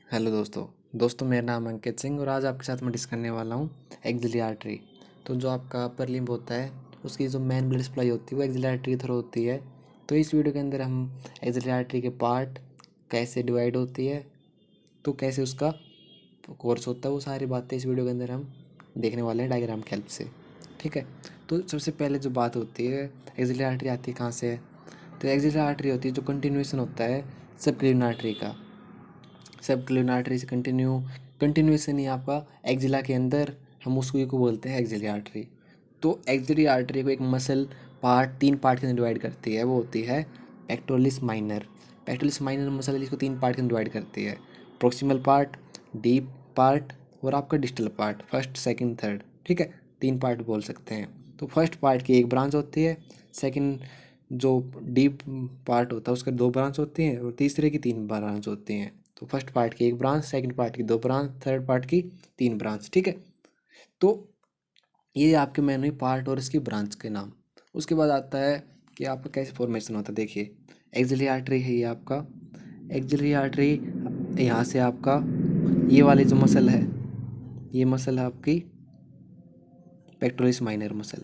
Hello दोस्तों मेरा नाम अंकित सिंह और आज आपके साथ मैं डिस्कस करने वाला हूँ एक्सिलरी आर्टरी। तो जो आपका अपर लिम्ब होता है उसकी जो मेन ब्लड सप्लाई होती है वो एक्सिलरी आर्टरी थ्रू होती है। तो इस वीडियो के अंदर हम एक्सिलरी आर्टरी के पार्ट कैसे डिवाइड होती है, तो कैसे उसका कोर्स होता है, वो सारी बातें इस वीडियो के अंदर हम देखने वाले हैं डायग्राम की हेल्प से। ठीक है। तो सबसे पहले जो बात होती है एक्सिलरी आर्टरी आती है कहाँ से है, तो एक्सिलरी आर्टरी होती है जो कंटिन्यूएशन होता है सब क्लिन आर्टरी का। सब क्लिन आर्टरी से कंटिन्यूएशन ही आपका एक्जिला के अंदर हम उसको को बोलते हैं एक्सिलरी आर्टरी। तो एक्सिलरी आर्टरी को एक मसल पार्ट तीन पार्ट के अंदर डिवाइड करती है, वो होती है pectoralis minor. Pectoralis minor muscle इसको तीन पार्ट के अंदर डिवाइड करती है, प्रोक्सिमल पार्ट, डीप पार्ट और आपका distal part, first second third. ठीक है, तीन पार्ट बोल सकते हैं। तो फर्स्ट पार्ट की एक ब्रांच होती है, सेकंड जो डीप पार्ट होता है उसके दो ब्रांच होती हैं और तीसरे की तीन ब्रांच होती हैं। तो फर्स्ट पार्ट की एक ब्रांच, सेकंड पार्ट की दो ब्रांच, थर्ड पार्ट की तीन ब्रांच। ठीक है। तो ये आपके मेन हुई पार्ट और इसकी ब्रांच के नाम। उसके बाद आता है कि आपका कैसे फॉर्मेशन होता है। देखिए एक्सिलरी आर्टरी है ये आपका एक्सिलरी आर्टरी, यहाँ से आपका ये वाली जो मसल है ये मसल है आपकी पेक्टोरलिस माइनर मसल।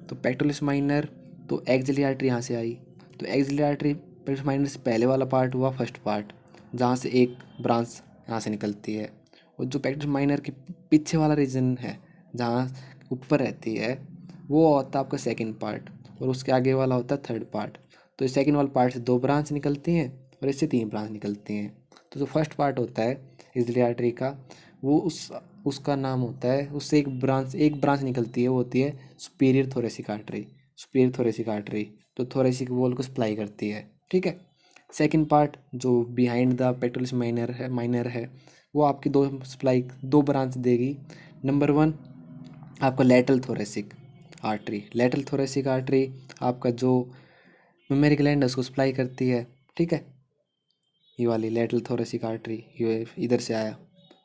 तो पेक्टोरलिस माइनर, तो एक्सिलरी आर्टरी यहाँ से आई। तो एक्सिलरी आर्टरी पेक्टोरलिस माइनर से पहले वाला पार्ट हुआ फर्स्ट पार्ट, जहाँ से एक ब्रांच यहाँ से निकलती है। और जो पेक्टोरलिस माइनर के पीछे वाला रीजन है जहाँ ऊपर रहती है वो होता है आपका सेकंड पार्ट, और उसके आगे वाला होता है थर्ड पार्ट। तो इस सेकंड वाले पार्ट से दो ब्रांच निकलती हैं और इससे तीन ब्रांच निकलती हैं। तो जो फर्स्ट पार्ट होता है एक्सिलरी आर्टरी का वो उसका नाम होता है, उससे एक ब्रांच निकलती है, वो होती है superior thoracic artery. Superior thoracic artery तो थोरेसिक वॉल को सप्लाई करती है। ठीक है। सेकंड पार्ट जो बिहाइंड द पेक्टोरलिस माइनर है वो आपकी दो ब्रांच देगी। नंबर वन आपका lateral thoracic artery. Lateral thoracic artery आपका जो मेमोरी ग्लैंड है उसको सप्लाई करती है। ठीक है, ये वाली लेटरल थोरेसिक आर्टरी ये इधर से आया।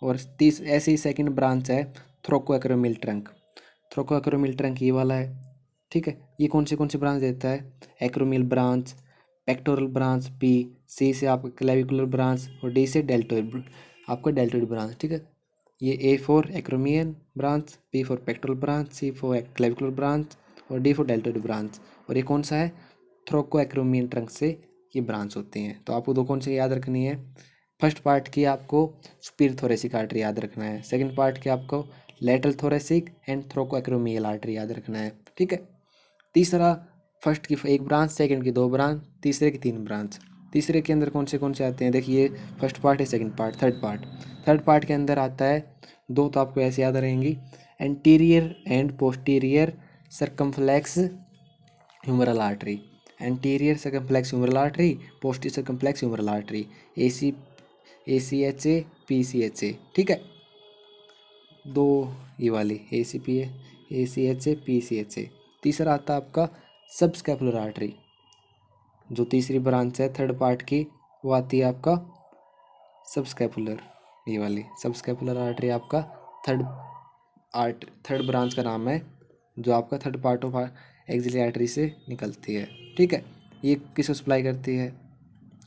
और तीस ऐसे ही सेकंड ब्रांच है थ्रोकोएक्रोमियल ट्रंक। थ्रोकोएक्रोमियल ट्रंक ये वाला है। ठीक है, ये कौन सी ब्रांच देता है, acromial branch, pectoral branch p, c से आपका क्लेविकुलर ब्रांच और डी से डेल्टोइड आपका डेल्टोइड ब्रांच। ठीक है, ये a for acromial branch, p for pectoral branch, c for clavicular branch और डी फॉर डेल्टोइड ब्रांच। और ये कौन सा है, थ्रोकोएक्रोमियल ट्रंक से ये ब्रांच होती हैं। तो आपको दो कौन सी याद रखनी है, फर्स्ट पार्ट की आपको सुपीरियर थोरेसिक आर्टरी याद रखना है, सेकंड पार्ट की आपको लेटरल थोरेसिक एंड थ्रोकोएक्रोमियल आर्टरी याद रखना है। ठीक है। तीसरा, फर्स्ट की एक ब्रांच, सेकंड की दो ब्रांच, तीसरे की तीन ब्रांच। तीसरे के अंदर कौन से आते हैं, देखिए फर्स्ट पार्ट है, second part, third part. Third part के अंदर आता है दो, तो आपको ऐसे याद रहेंगी, anterior and posterior circumflex humeral artery. Anterior circumflex humeral artery, posterior circumflex humeral artery, AC ACHA PCHA। ठीक है, दो ये वाली ACHA PCHA। तीसरा आता है आपका सब स्कैपुलर आर्टरी, जो तीसरी ब्रांच है थर्ड पार्ट की वो आती है आपका सब स्कैपुलर, ये वाली सब स्कैपुलर आर्टरी आपका थर्ड ब्रांच का नाम है, जो आपका third part of axillary artery से निकलती है। ठीक है, ये किसको सप्लाई करती है,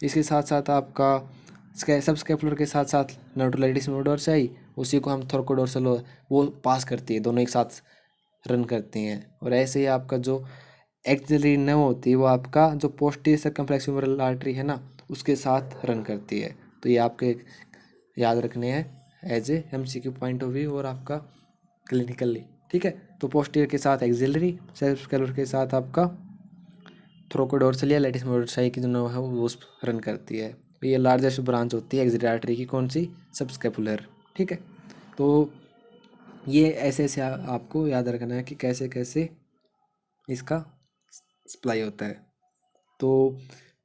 इसके साथ साथ आपका सब स्कैपुलर के साथ साथ नोटोलाइटिस मेडोर्साई, उसी को हम थोरकोडोर्सल वो पास करती है, दोनों एक साथ रन करती हैं। और ऐसे ही आपका जो एक्सिलरी नर्व होती है वो आपका जो पोस्टीरियर सर्कमफ्लेक्स ह्यूमरल आर्टरी है ना उसके साथ रन करती है। तो ये आपके याद रखने हैं as a MCQ point of view और आपका क्लिनिकली। ठीक है, तो पोस्टीरियर के साथ एक्सिलरी, सब स्कैपुलर के साथ आपका थ्रोकोडोर्सल या लेटिस मेडोर्साई की जो नर्व है वो रन करती है। तो ये लार्जेस्ट ब्रांच होती है एक्सिलरी आर्टरी की, कौन सी, सब स्कैपुलर। ठीक है, तो ये ऐसे आपको याद रखना है कि कैसे कैसे इसका सप्लाई होता है। तो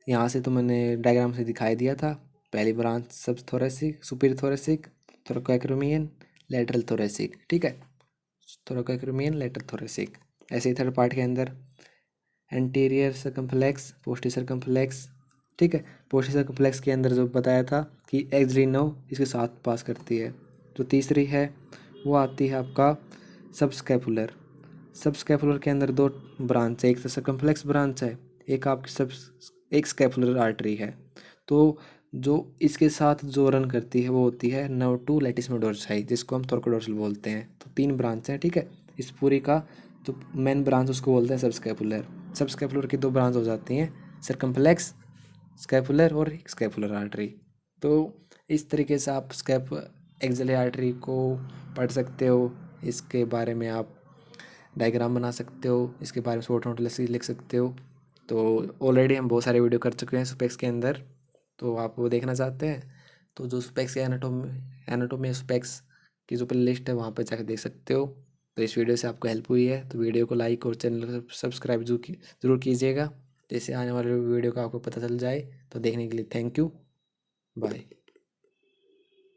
यहाँ से तो मैंने डायग्राम से दिखाई दिया था, पहली ब्रांच सब thoracic, superior thoracic, thoracoacromial, lateral thoracic. ठीक है, थोरैकोएक्रोमियन, लेटरल थोरेसिक। ऐसे ही थर्ड पार्ट के अंदर एंटीरियर सर्कमफ्लेक्स, पोस्टीरियर सर्कमफ्लेक्स। ठीक है, पोस्टीरियर सर्कमफ्लेक्स के अंदर जो बताया था कि एक्सिलरी नर्व इसके साथ पास करती है। जो तीसरी है वो आती है आपका सब स्कैपुलर। सब स्कैपुलर के अंदर दो ब्रांच है, एक तो सर्कमफ्लेक्स ब्रांच है, एक आपकी सब एक स्कैपुलर आर्टरी है। तो जो इसके साथ जो रन करती है वो होती है नर्व टू लैटिस डोर्साई, जिसको हम थोरकोडोर्सल बोलते हैं। तो 3 ब्रांच हैं, ठीक है। इस पूरी का जो मेन ब्रांच उसको बोलते हैं सबस्कैपुलर। सबस्कैपुलर की 2 ब्रांच हो जाती हैं, सर्कम्फ्लेक्स स्कैपुलर और स्कैपुलर आर्टरी। तो इस तरीके से आप एक्सिलरी आर्टरी को पढ़ सकते हो। इसके बारे में आप डायग्राम बना सकते हो, इसके बारे में शॉर्ट नोट लिख सकते हो। तो ऑलरेडी हम बहुत सारे वीडियो कर चुके हैं सुपेक्स के अंदर, तो आप वो देखना चाहते हैं तो जो सुपेक्स के एनाटोमी सुपेक्स की जो प्ले लिस्ट है वहाँ पर जाकर देख सकते हो। तो इस वीडियो से आपको हेल्प हुई है तो वीडियो को लाइक और चैनल को सब्सक्राइब जरूर कीजिएगा, जैसे आने वाले वीडियो का आपको पता चल जाए। तो देखने के लिए थैंक यू, बाय।